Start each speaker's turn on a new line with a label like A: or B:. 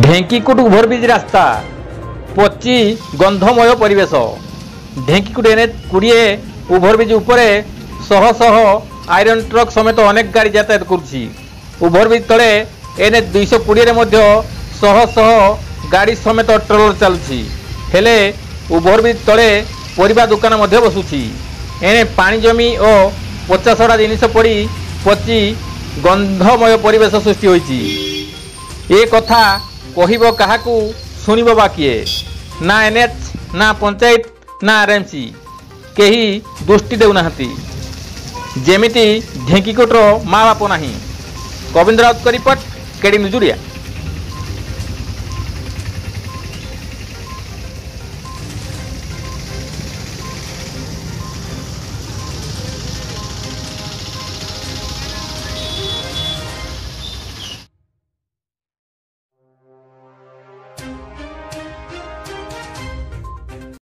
A: ढेंकीकुट overbridge रास्ता पची गंधमय परिवेश ढेंकीकुट एनएच 20 ओभरब्रिज उपरे शह शह आयरन ट्रक समेत अनेक गाड़ी यातायात करुच्ची। ओभरब्रिज तले एनएच 220 शह शह गाड़ी समेत ट्रलर चलुची। हेले ओभरब्रिज तले परिबा दुकान बसुची। एने पानी जमी और पचासड़ा जिनिस पड़ी पची गंधमय परिवेश सृष्टि होइची। ए कथा कहिबो काहाकू सुनिबो बा किए? ना एनएच ना पंचायत ना आरएमसी केही दृष्टि देउनाहांती। जेमिति ढेंकीकुटर माँ बाप नाही। Govind Raut report KD news Odia.